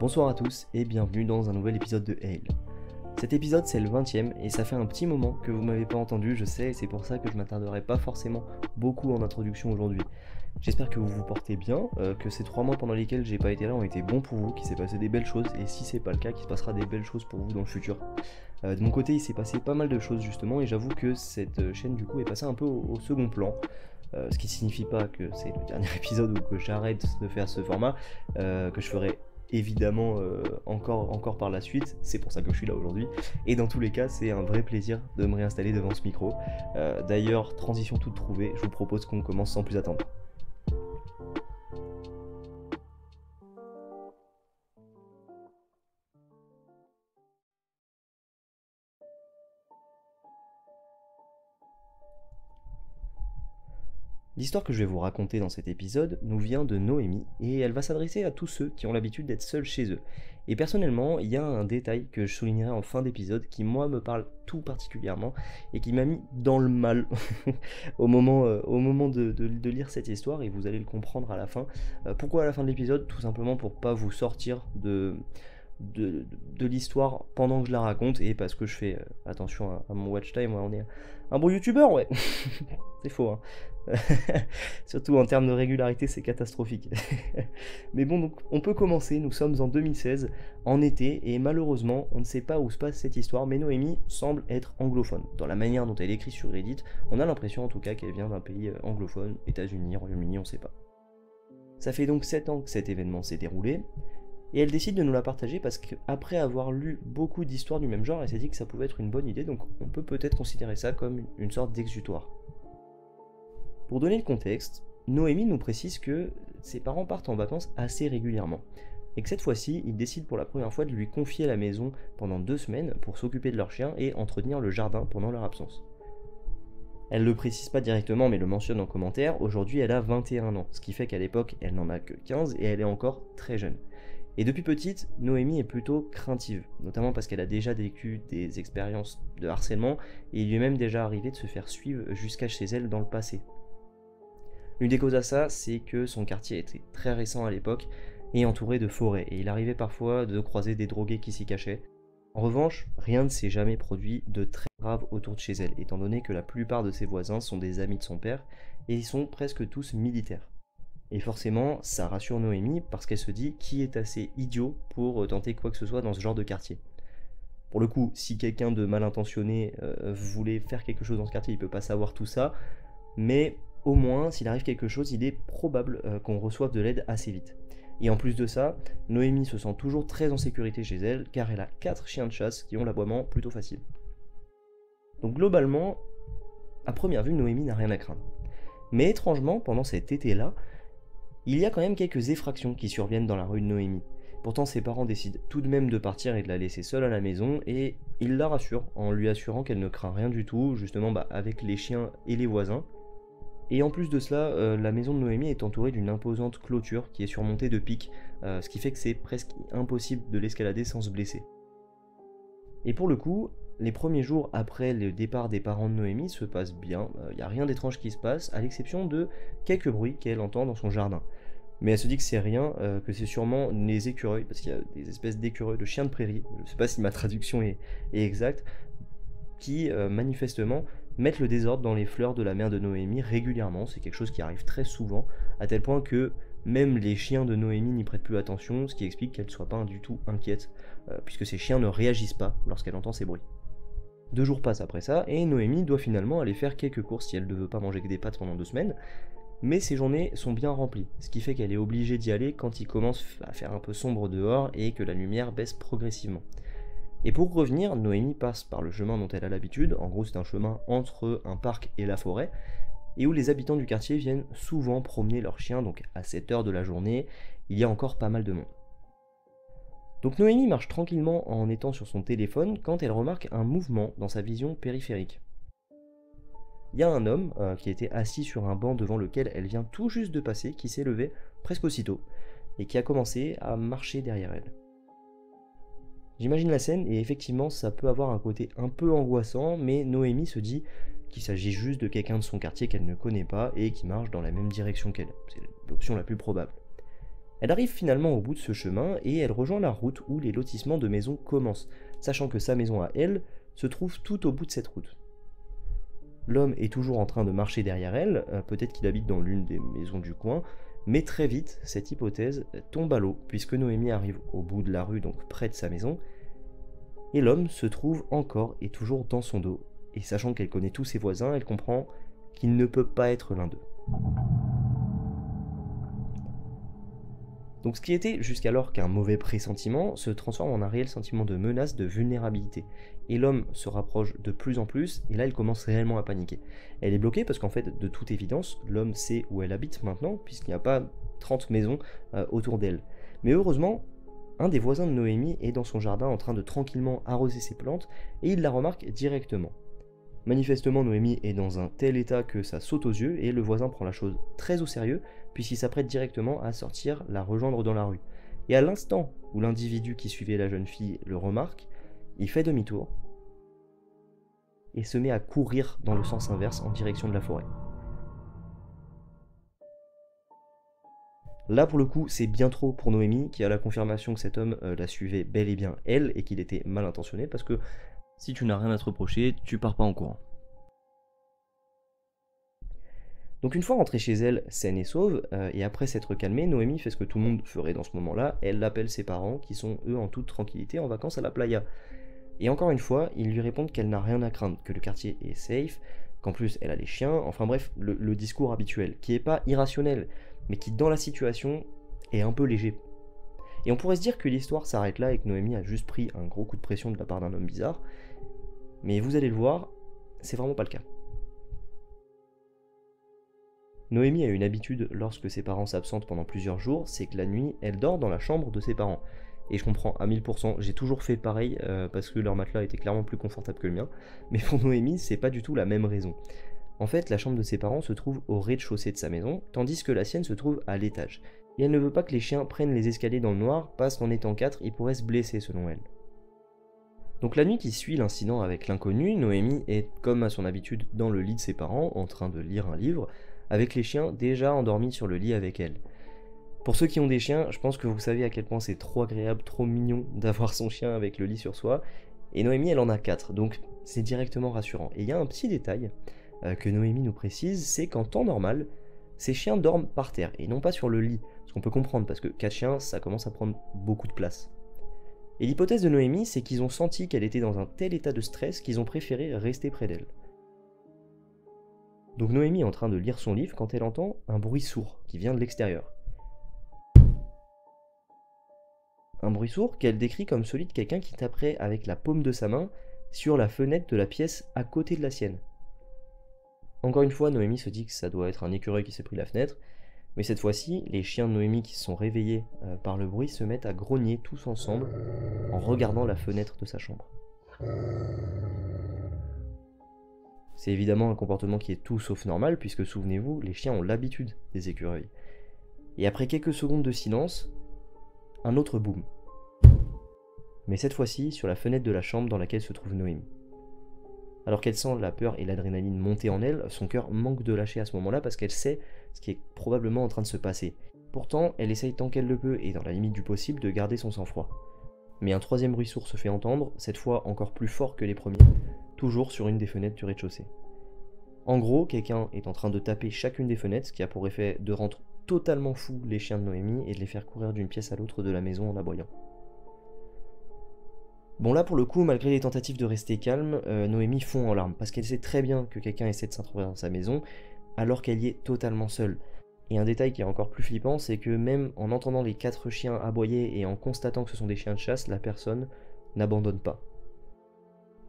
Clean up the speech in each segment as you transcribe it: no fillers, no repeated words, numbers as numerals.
Bonsoir à tous et bienvenue dans un nouvel épisode de Hail. Cet épisode c'est le 20e et ça fait un petit moment que vous m'avez pas entendu, je sais, et c'est pour ça que je m'attarderai pas forcément beaucoup en introduction aujourd'hui. J'espère que vous vous portez bien, que ces 3 mois pendant lesquels j'ai pas été là ont été bons pour vous, qu'il s'est passé des belles choses, et si c'est pas le cas, qu'il se passera des belles choses pour vous dans le futur. De mon côté il s'est passé pas mal de choses justement, et j'avoue que cette chaîne du coup est passée un peu au second plan. Ce qui signifie pas que c'est le dernier épisode ou que j'arrête de faire ce format, que je ferai évidemment encore par la suite, c'est pour ça que je suis là aujourd'hui, et dans tous les cas c'est un vrai plaisir de me réinstaller devant ce micro. D'ailleurs, transition toute trouvée, je vous propose qu'on commence sans plus attendre. L'histoire que je vais vous raconter dans cet épisode nous vient de Noémie, et elle va s'adresser à tous ceux qui ont l'habitude d'être seuls chez eux. Et personnellement, il y a un détail que je soulignerai en fin d'épisode qui moi me parle tout particulièrement, et qui m'a mis dans le mal au moment de lire cette histoire, et vous allez le comprendre à la fin. Pourquoi à la fin de l'épisode? Tout simplement pour pas vous sortir de l'histoire pendant que je la raconte, et parce que je fais attention à mon watch time. Ouais, on est un bon youtubeur, ouais. C'est faux, hein. Surtout en termes de régularité, c'est catastrophique. Mais bon, donc on peut commencer, nous sommes en 2016, en été, et malheureusement, on ne sait pas où se passe cette histoire, mais Noémie semble être anglophone. Dans la manière dont elle écrit sur Reddit, on a l'impression en tout cas qu'elle vient d'un pays anglophone, États-Unis, Royaume-Uni, on sait pas. Ça fait donc 7 ans que cet événement s'est déroulé, et elle décide de nous la partager parce qu'après avoir lu beaucoup d'histoires du même genre, elle s'est dit que ça pouvait être une bonne idée, donc on peut peut-être considérer ça comme une sorte d'exutoire. Pour donner le contexte, Noémie nous précise que ses parents partent en vacances assez régulièrement, et que cette fois-ci, ils décident pour la première fois de lui confier la maison pendant 2 semaines pour s'occuper de leur chien et entretenir le jardin pendant leur absence. Elle le précise pas directement mais le mentionne en commentaire, aujourd'hui elle a 21 ans, ce qui fait qu'à l'époque elle n'en a que 15 et elle est encore très jeune. Et depuis petite, Noémie est plutôt craintive, notamment parce qu'elle a déjà vécu des expériences de harcèlement, et il lui est même déjà arrivé de se faire suivre jusqu'à chez elle dans le passé. L'une des causes à ça, c'est que son quartier était très récent à l'époque et entouré de forêts, et il arrivait parfois de croiser des drogués qui s'y cachaient. En revanche, rien ne s'est jamais produit de très grave autour de chez elle, étant donné que la plupart de ses voisins sont des amis de son père, et ils sont presque tous militaires. Et forcément, ça rassure Noémie parce qu'elle se dit qui est assez idiot pour tenter quoi que ce soit dans ce genre de quartier. Pour le coup, si quelqu'un de mal intentionné voulait faire quelque chose dans ce quartier, il peut pas savoir tout ça, mais au moins, s'il arrive quelque chose, il est probable qu'on reçoive de l'aide assez vite. Et en plus de ça, Noémie se sent toujours très en sécurité chez elle, car elle a 4 chiens de chasse qui ont l'aboiement plutôt facile. Donc globalement, à première vue, Noémie n'a rien à craindre. Mais étrangement, pendant cet été-là, il y a quand même quelques effractions qui surviennent dans la rue de Noémie. Pourtant, ses parents décident tout de même de partir et de la laisser seule à la maison, et ils la rassurent en lui assurant qu'elle ne craint rien du tout, justement avec les chiens et les voisins. Et en plus de cela, la maison de Noémie est entourée d'une imposante clôture qui est surmontée de pics, ce qui fait que c'est presque impossible de l'escalader sans se blesser. Et pour le coup, les premiers jours après le départ des parents de Noémie se passent bien, il n'y a rien d'étrange qui se passe, à l'exception de quelques bruits qu'elle entend dans son jardin. Mais elle se dit que c'est rien, que c'est sûrement les écureuils, parce qu'il y a des espèces d'écureuils, de chiens de prairie, je ne sais pas si ma traduction est exacte, qui manifestement mettent le désordre dans les fleurs de la mère de Noémie régulièrement. C'est quelque chose qui arrive très souvent, à tel point que même les chiens de Noémie n'y prêtent plus attention, ce qui explique qu'elle ne soit pas du tout inquiète, puisque ces chiens ne réagissent pas lorsqu'elle entend ces bruits. 2 jours passent après ça, et Noémie doit finalement aller faire quelques courses si elle ne veut pas manger que des pâtes pendant 2 semaines, mais ses journées sont bien remplies, ce qui fait qu'elle est obligée d'y aller quand il commence à faire un peu sombre dehors et que la lumière baisse progressivement. Et pour revenir, Noémie passe par le chemin dont elle a l'habitude, en gros c'est un chemin entre un parc et la forêt, et où les habitants du quartier viennent souvent promener leurs chiens, donc à cette heure de la journée, il y a encore pas mal de monde. Donc Noémie marche tranquillement en étant sur son téléphone quand elle remarque un mouvement dans sa vision périphérique. Il y a un homme qui était assis sur un banc devant lequel elle vient tout juste de passer, qui s'est levé presque aussitôt, et qui a commencé à marcher derrière elle. J'imagine la scène et effectivement ça peut avoir un côté un peu angoissant, mais Noémie se dit qu'il s'agit juste de quelqu'un de son quartier qu'elle ne connaît pas et qui marche dans la même direction qu'elle. C'est l'option la plus probable. Elle arrive finalement au bout de ce chemin et elle rejoint la route où les lotissements de maisons commencent, sachant que sa maison à elle se trouve tout au bout de cette route. L'homme est toujours en train de marcher derrière elle, peut-être qu'il habite dans l'une des maisons du coin, mais très vite, cette hypothèse tombe à l'eau, puisque Noémie arrive au bout de la rue, donc près de sa maison, et l'homme se trouve encore et toujours dans son dos, et sachant qu'elle connaît tous ses voisins, elle comprend qu'il ne peut pas être l'un d'eux. Donc ce qui était jusqu'alors qu'un mauvais pressentiment se transforme en un réel sentiment de menace, de vulnérabilité. Et l'homme se rapproche de plus en plus, et là elle commence réellement à paniquer. Elle est bloquée parce qu'en fait, de toute évidence, l'homme sait où elle habite maintenant, puisqu'il n'y a pas 30 maisons autour d'elle. Mais heureusement, un des voisins de Noémie est dans son jardin en train de tranquillement arroser ses plantes, et il la remarque directement. Manifestement, Noémie est dans un tel état que ça saute aux yeux, et le voisin prend la chose très au sérieux, puisqu'il s'apprête directement à sortir la rejoindre dans la rue. Et à l'instant où l'individu qui suivait la jeune fille le remarque, il fait demi-tour et se met à courir dans le sens inverse en direction de la forêt. Là pour le coup c'est bien trop pour Noémie qui a la confirmation que cet homme la suivait bel et bien elle et qu'il était mal intentionné parce que si tu n'as rien à te reprocher, tu pars pas en courant. Donc une fois rentrée chez elle, saine et sauve, et après s'être calmée, Noémie fait ce que tout le monde ferait dans ce moment-là, elle appelle ses parents qui sont eux en toute tranquillité en vacances à la playa. Et encore une fois, ils lui répondent qu'elle n'a rien à craindre, que le quartier est safe, qu'en plus elle a les chiens, enfin bref, le discours habituel, qui est pas irrationnel, mais qui dans la situation est un peu léger. Et on pourrait se dire que l'histoire s'arrête là et que Noémie a juste pris un gros coup de pression de la part d'un homme bizarre, mais vous allez le voir, c'est vraiment pas le cas. Noémie a une habitude lorsque ses parents s'absentent pendant plusieurs jours, c'est que la nuit, elle dort dans la chambre de ses parents. Et je comprends à 1000%, j'ai toujours fait pareil parce que leur matelas était clairement plus confortable que le mien. Mais pour Noémie, c'est pas du tout la même raison. En fait, la chambre de ses parents se trouve au rez-de-chaussée de sa maison, tandis que la sienne se trouve à l'étage. Et elle ne veut pas que les chiens prennent les escaliers dans le noir parce qu'en étant 4, ils pourraient se blesser selon elle. Donc la nuit qui suit l'incident avec l'inconnu, Noémie est, comme à son habitude, dans le lit de ses parents, en train de lire un livre, avec les chiens déjà endormis sur le lit avec elle. Pour ceux qui ont des chiens, je pense que vous savez à quel point c'est trop agréable, trop mignon d'avoir son chien avec le lit sur soi, et Noémie elle en a 4, donc c'est directement rassurant. Et il y a un petit détail que Noémie nous précise, c'est qu'en temps normal, ces chiens dorment par terre, et non pas sur le lit, ce qu'on peut comprendre, parce que 4 chiens, ça commence à prendre beaucoup de place. Et l'hypothèse de Noémie, c'est qu'ils ont senti qu'elle était dans un tel état de stress qu'ils ont préféré rester près d'elle. Donc Noémie est en train de lire son livre quand elle entend un bruit sourd qui vient de l'extérieur. Un bruit sourd qu'elle décrit comme celui de quelqu'un qui taperait avec la paume de sa main sur la fenêtre de la pièce à côté de la sienne. Encore une fois, Noémie se dit que ça doit être un écureuil qui s'est pris la fenêtre, mais cette fois-ci, les chiens de Noémie qui se sont réveillés par le bruit se mettent à grogner tous ensemble en regardant la fenêtre de sa chambre. C'est évidemment un comportement qui est tout sauf normal, puisque souvenez-vous, les chiens ont l'habitude des écureuils. Et après quelques secondes de silence, un autre boom. Mais cette fois-ci sur la fenêtre de la chambre dans laquelle se trouve Noémie. Alors qu'elle sent la peur et l'adrénaline monter en elle, son cœur manque de lâcher à ce moment-là parce qu'elle sait ce qui est probablement en train de se passer. Pourtant, elle essaye tant qu'elle le peut et dans la limite du possible de garder son sang-froid. Mais un troisième bruit sourd se fait entendre, cette fois encore plus fort que les premiers, toujours sur une des fenêtres du rez-de-chaussée. En gros, quelqu'un est en train de taper chacune des fenêtres, ce qui a pour effet de rendre totalement fous les chiens de Noémie et de les faire courir d'une pièce à l'autre de la maison en aboyant. Bon là pour le coup, malgré les tentatives de rester calme, Noémie fond en larmes, parce qu'elle sait très bien que quelqu'un essaie de s'introduire dans sa maison, alors qu'elle y est totalement seule. Et un détail qui est encore plus flippant, c'est que même en entendant les 4 chiens aboyer et en constatant que ce sont des chiens de chasse, la personne n'abandonne pas.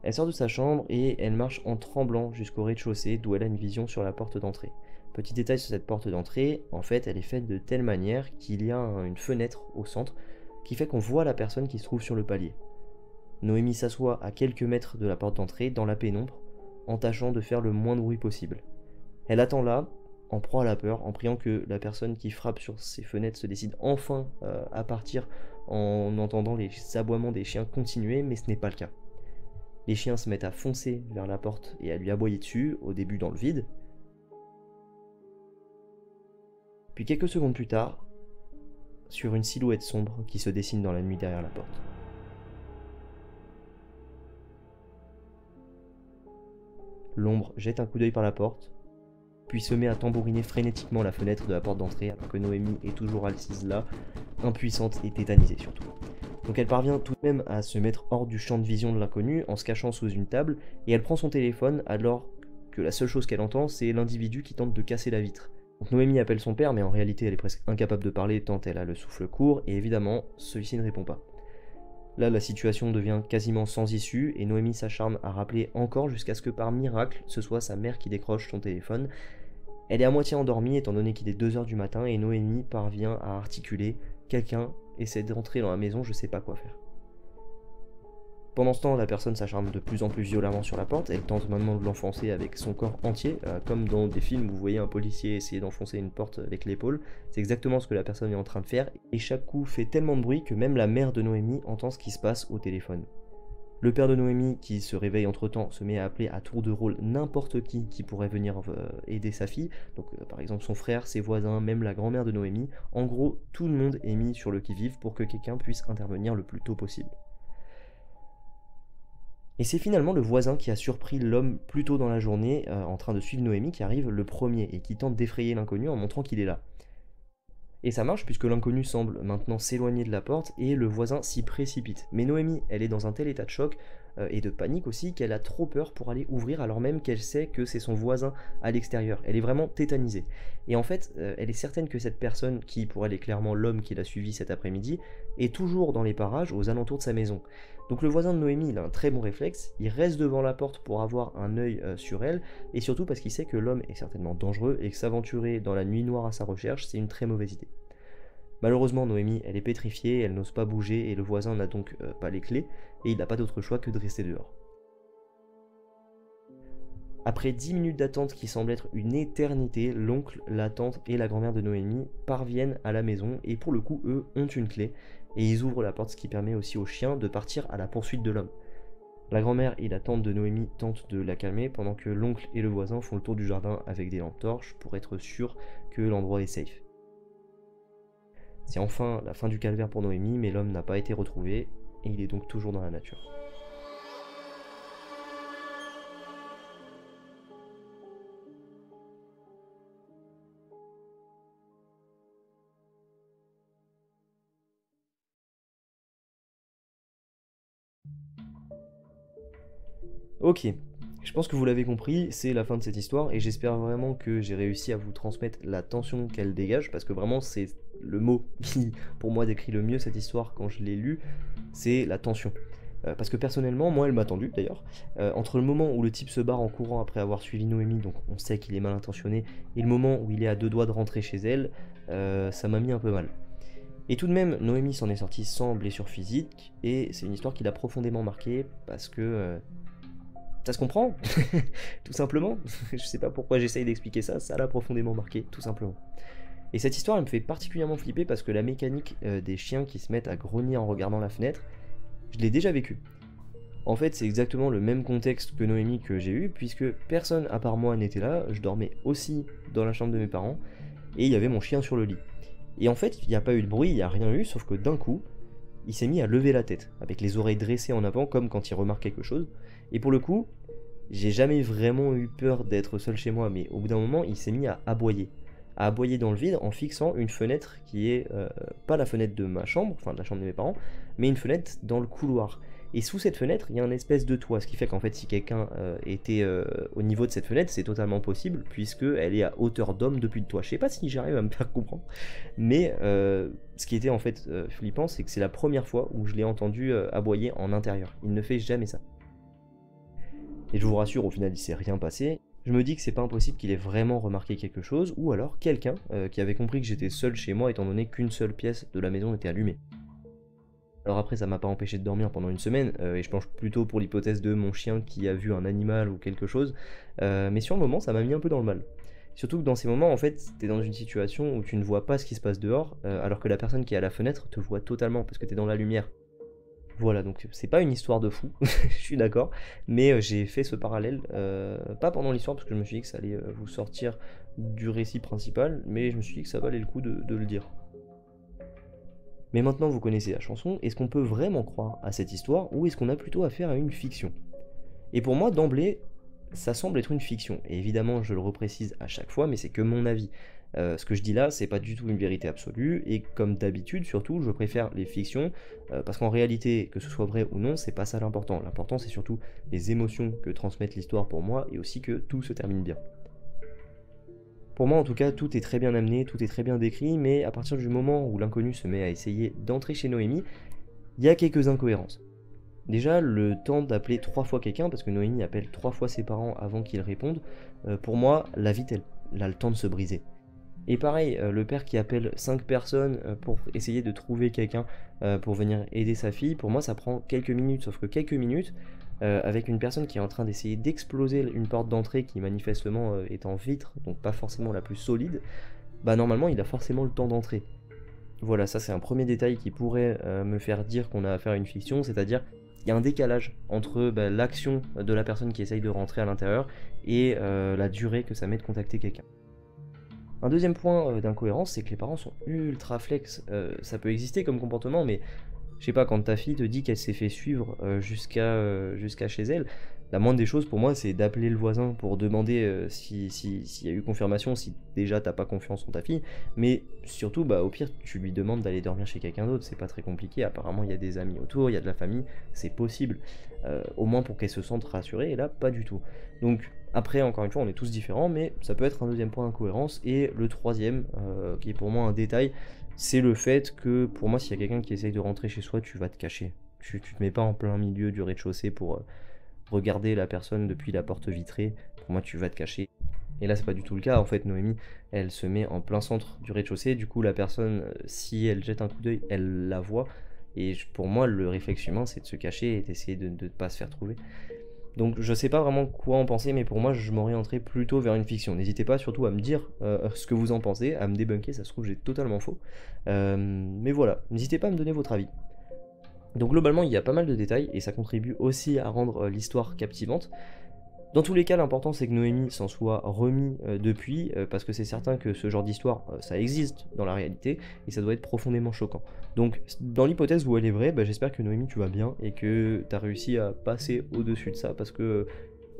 Elle sort de sa chambre et elle marche en tremblant jusqu'au rez-de-chaussée d'où elle a une vision sur la porte d'entrée. Petit détail sur cette porte d'entrée, en fait elle est faite de telle manière qu'il y a une fenêtre au centre qui fait qu'on voit la personne qui se trouve sur le palier. Noémie s'assoit à quelques mètres de la porte d'entrée, dans la pénombre, en tâchant de faire le moins de bruit possible. Elle attend là, en proie à la peur, en priant que la personne qui frappe sur ses fenêtres se décide enfin à partir en entendant les aboiements des chiens continuer, mais ce n'est pas le cas. Les chiens se mettent à foncer vers la porte et à lui aboyer dessus, au début dans le vide. Puis quelques secondes plus tard, sur une silhouette sombre qui se dessine dans la nuit derrière la porte. L'ombre jette un coup d'œil par la porte, puis se met à tambouriner frénétiquement la fenêtre de la porte d'entrée alors que Noémie est toujours assise là, impuissante et tétanisée surtout. Donc elle parvient tout de même à se mettre hors du champ de vision de l'inconnu en se cachant sous une table, et elle prend son téléphone alors que la seule chose qu'elle entend c'est l'individu qui tente de casser la vitre. Donc Noémie appelle son père, mais en réalité elle est presque incapable de parler tant elle a le souffle court, et évidemment celui-ci ne répond pas. Là, la situation devient quasiment sans issue, et Noémie s'acharne à rappeler encore jusqu'à ce que par miracle, ce soit sa mère qui décroche son téléphone. Elle est à moitié endormie étant donné qu'il est 2h du matin, et Noémie parvient à articuler « Quelqu'un essaie d'entrer dans la maison, je sais pas quoi faire ». Pendant ce temps, la personne s'acharne de plus en plus violemment sur la porte, elle tente maintenant de l'enfoncer avec son corps entier, comme dans des films où vous voyez un policier essayer d'enfoncer une porte avec l'épaule. C'est exactement ce que la personne est en train de faire, et chaque coup fait tellement de bruit que même la mère de Noémie entend ce qui se passe au téléphone. Le père de Noémie, qui se réveille entre-temps, se met à appeler à tour de rôle n'importe qui pourrait venir aider sa fille, donc par exemple son frère, ses voisins, même la grand-mère de Noémie. En gros, tout le monde est mis sur le qui-vive pour que quelqu'un puisse intervenir le plus tôt possible. Et c'est finalement le voisin qui a surpris l'homme plus tôt dans la journée, en train de suivre Noémie, qui arrive le premier et qui tente d'effrayer l'inconnu en montrant qu'il est là. Et ça marche puisque l'inconnu semble maintenant s'éloigner de la porte et le voisin s'y précipite. Mais Noémie, elle est dans un tel état de choc et de panique aussi qu'elle a trop peur pour aller ouvrir alors même qu'elle sait que c'est son voisin à l'extérieur. Elle est vraiment tétanisée. Et en fait, elle est certaine que cette personne, qui pour elle est clairement l'homme qui l'a suivi cet après-midi, est toujours dans les parages aux alentours de sa maison. Donc le voisin de Noémie, il a un très bon réflexe, il reste devant la porte pour avoir un œil sur elle, et surtout parce qu'il sait que l'homme est certainement dangereux et que s'aventurer dans la nuit noire à sa recherche, c'est une très mauvaise idée. Malheureusement, Noémie, elle est pétrifiée, elle n'ose pas bouger, et le voisin n'a donc pas les clés, et il n'a pas d'autre choix que de rester dehors. Après 10 minutes d'attente qui semble être une éternité, l'oncle, la tante et la grand-mère de Noémie parviennent à la maison, et pour le coup, eux ont une clé, et ils ouvrent la porte, ce qui permet aussi au chien de partir à la poursuite de l'homme. La grand-mère et la tante de Noémie tentent de la calmer, pendant que l'oncle et le voisin font le tour du jardin avec des lampes torches pour être sûrs que l'endroit est safe. C'est enfin la fin du calvaire pour Noémie, mais l'homme n'a pas été retrouvé, et il est donc toujours dans la nature. Ok, je pense que vous l'avez compris, c'est la fin de cette histoire, et j'espère vraiment que j'ai réussi à vous transmettre la tension qu'elle dégage, parce que vraiment c'est le mot qui, pour moi, décrit le mieux cette histoire quand je l'ai lue, c'est la tension. Parce que personnellement, moi elle m'a tendu d'ailleurs, entre le moment où le type se barre en courant après avoir suivi Noémie, donc on sait qu'il est mal intentionné, et le moment où il est à 2 doigts de rentrer chez elle, ça m'a mis un peu mal. Et tout de même, Noémie s'en est sortie sans blessure physique, et c'est une histoire qui l'a profondément marquée, parce que ça se comprend, tout simplement. Je sais pas pourquoi j'essaye d'expliquer ça, ça l'a profondément marqué, tout simplement. Et cette histoire, elle me fait particulièrement flipper parce que la mécanique des chiens qui se mettent à grogner en regardant la fenêtre, je l'ai déjà vécu. En fait, c'est exactement le même contexte que Noémie que j'ai eu, puisque personne à part moi n'était là, je dormais aussi dans la chambre de mes parents, et il y avait mon chien sur le lit. Et en fait, il n'y a pas eu de bruit, il n'y a rien eu, sauf que d'un coup, il s'est mis à lever la tête, avec les oreilles dressées en avant, comme quand il remarque quelque chose. Et pour le coup, j'ai jamais vraiment eu peur d'être seul chez moi, mais au bout d'un moment, il s'est mis à aboyer. À aboyer dans le vide en fixant une fenêtre qui est pas la fenêtre de ma chambre, enfin de la chambre de mes parents, mais une fenêtre dans le couloir. Et sous cette fenêtre, il y a une espèce de toit, ce qui fait qu'en fait, si quelqu'un était au niveau de cette fenêtre, c'est totalement possible, puisqu'elle est à hauteur d'homme depuis le toit. Je sais pas si j'arrive à me faire comprendre, mais ce qui était en fait flippant, c'est que c'est la première fois où je l'ai entendu aboyer en intérieur. Il ne fait jamais ça. Et je vous rassure, au final, il s'est rien passé. Je me dis que c'est pas impossible qu'il ait vraiment remarqué quelque chose, ou alors quelqu'un qui avait compris que j'étais seul chez moi, étant donné qu'une seule pièce de la maison était allumée. Alors après, ça m'a pas empêché de dormir pendant une semaine, et je penche plutôt pour l'hypothèse de mon chien qui a vu un animal ou quelque chose, mais sur le moment, ça m'a mis un peu dans le mal. Surtout que dans ces moments, en fait, t'es dans une situation où tu ne vois pas ce qui se passe dehors, alors que la personne qui est à la fenêtre te voit totalement, parce que t'es dans la lumière. Voilà, donc c'est pas une histoire de fou, je suis d'accord, mais j'ai fait ce parallèle, pas pendant l'histoire, parce que je me suis dit que ça allait vous sortir du récit principal, mais je me suis dit que ça valait le coup de le dire. Mais maintenant vous connaissez la chanson, est-ce qu'on peut vraiment croire à cette histoire ou est-ce qu'on a plutôt affaire à une fiction? Et pour moi, d'emblée, ça semble être une fiction. Et évidemment, je le reprécise à chaque fois, mais c'est que mon avis. Ce que je dis là, c'est pas du tout une vérité absolue, et comme d'habitude, surtout, je préfère les fictions, parce qu'en réalité, que ce soit vrai ou non, c'est pas ça l'important. L'important, c'est surtout les émotions que transmettent l'histoire pour moi, et aussi que tout se termine bien. Pour moi, en tout cas, tout est très bien amené, tout est très bien décrit, mais à partir du moment où l'inconnu se met à essayer d'entrer chez Noémie, il y a quelques incohérences. Déjà, le temps d'appeler 3 fois quelqu'un, parce que Noémie appelle 3 fois ses parents avant qu'ils répondent, pour moi, la vite, elle a le temps de se briser. Et pareil, le père qui appelle 5 personnes pour essayer de trouver quelqu'un pour venir aider sa fille, pour moi ça prend quelques minutes, sauf que quelques minutes, avec une personne qui est en train d'essayer d'exploser une porte d'entrée qui manifestement est en vitre, donc pas forcément la plus solide, bah normalement il a forcément le temps d'entrer. Voilà, ça c'est un premier détail qui pourrait me faire dire qu'on a affaire à une fiction, c'est-à-dire il y a un décalage entre l'action de la personne qui essaye de rentrer à l'intérieur et la durée que ça met de contacter quelqu'un. Un deuxième point d'incohérence, c'est que les parents sont ultra flex. Ça peut exister comme comportement, mais je sais pas, quand ta fille te dit qu'elle s'est fait suivre jusqu'à chez elle, la moindre des choses pour moi, c'est d'appeler le voisin pour demander s'il y a eu confirmation, si déjà t'as pas confiance en ta fille. Mais surtout, bah, au pire, tu lui demandes d'aller dormir chez quelqu'un d'autre, c'est pas très compliqué. Apparemment, il y a des amis autour, il y a de la famille, c'est possible. Au moins pour qu'elle se sente rassurée, et là, pas du tout. Donc, après, encore une fois, on est tous différents, mais ça peut être un deuxième point d'incohérence. Et le troisième, qui est pour moi un détail, c'est le fait que pour moi, s'il y a quelqu'un qui essaye de rentrer chez soi, tu vas te cacher. Tu te mets pas en plein milieu du rez-de-chaussée pour regarder la personne depuis la porte vitrée. Pour moi, tu vas te cacher. Et là, c'est pas du tout le cas. En fait, Noémie, elle se met en plein centre du rez-de-chaussée. Du coup, la personne, si elle jette un coup d'œil, elle la voit. Et pour moi, le réflexe humain, c'est de se cacher et d'essayer de ne pas se faire trouver. Donc je sais pas vraiment quoi en penser, mais pour moi je m'orienterais plutôt vers une fiction. N'hésitez pas surtout à me dire ce que vous en pensez, à me débunker, ça se trouve j'ai totalement faux. Mais voilà, n'hésitez pas à me donner votre avis. Donc globalement il y a pas mal de détails et ça contribue aussi à rendre l'histoire captivante. Dans tous les cas, l'important c'est que Noémie s'en soit remis depuis, parce que c'est certain que ce genre d'histoire, ça existe dans la réalité, et ça doit être profondément choquant. Donc, dans l'hypothèse où elle est vraie, bah, j'espère que Noémie tu vas bien, et que tu as réussi à passer au-dessus de ça, parce que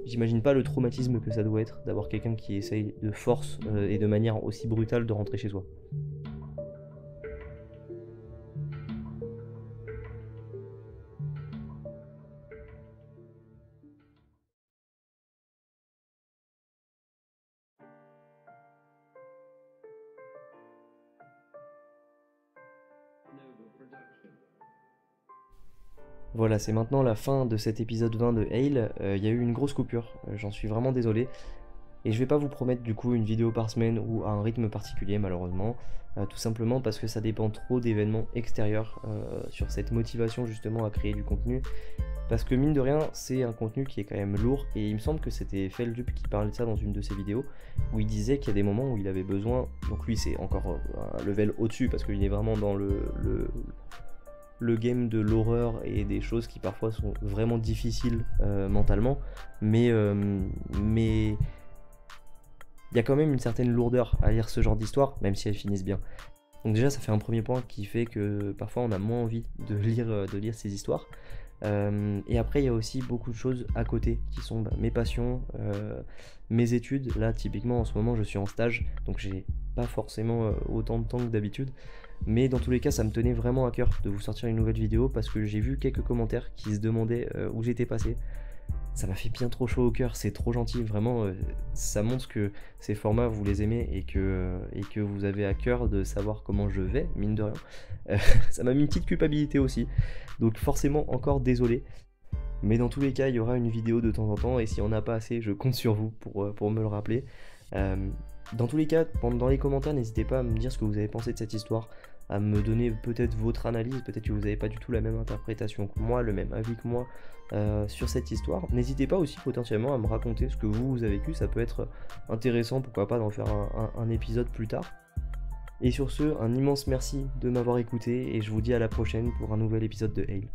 j'imagine pas le traumatisme que ça doit être d'avoir quelqu'un qui essaye de force et de manière aussi brutale de rentrer chez soi. Voilà, c'est maintenant la fin de cet épisode 20 de Hale. Il y a eu une grosse coupure, j'en suis vraiment désolé. Et je vais pas vous promettre du coup une vidéo par semaine ou à un rythme particulier malheureusement, tout simplement parce que ça dépend trop d'événements extérieurs sur cette motivation justement à créer du contenu. Parce que mine de rien, c'est un contenu qui est quand même lourd, et il me semble que c'était Feldup qui parlait de ça dans une de ses vidéos, où il disait qu'il y a des moments où il avait besoin, donc lui c'est encore un level au-dessus parce qu'il est vraiment dans le game de l'horreur et des choses qui parfois sont vraiment difficiles mentalement, mais il y a quand même une certaine lourdeur à lire ce genre d'histoire, même si elles finissent bien. Donc déjà ça fait un premier point qui fait que parfois on a moins envie de lire ces histoires. Et après il y a aussi beaucoup de choses à côté qui sont mes passions, mes études. Là typiquement en ce moment je suis en stage, donc j'ai pas forcément autant de temps que d'habitude, mais dans tous les cas ça me tenait vraiment à cœur de vous sortir une nouvelle vidéo parce que j'ai vu quelques commentaires qui se demandaient où j'étais passé. Ça m'a fait bien trop chaud au cœur, c'est trop gentil, vraiment, ça montre que ces formats vous les aimez et que vous avez à cœur de savoir comment je vais, mine de rien. Ça m'a mis une petite culpabilité aussi, donc forcément encore désolé. Mais dans tous les cas, il y aura une vidéo de temps en temps, et si on n'a pas assez, je compte sur vous pour me le rappeler. Dans tous les cas, dans les commentaires, n'hésitez pas à me dire ce que vous avez pensé de cette histoire, à me donner peut-être votre analyse, peut-être que vous n'avez pas du tout la même interprétation que moi, le même avis que moi sur cette histoire. N'hésitez pas aussi potentiellement à me raconter ce que vous avez vécu, ça peut être intéressant, pourquoi pas d'en faire un épisode plus tard. Et sur ce, un immense merci de m'avoir écouté, et je vous dis à la prochaine pour un nouvel épisode de Hale.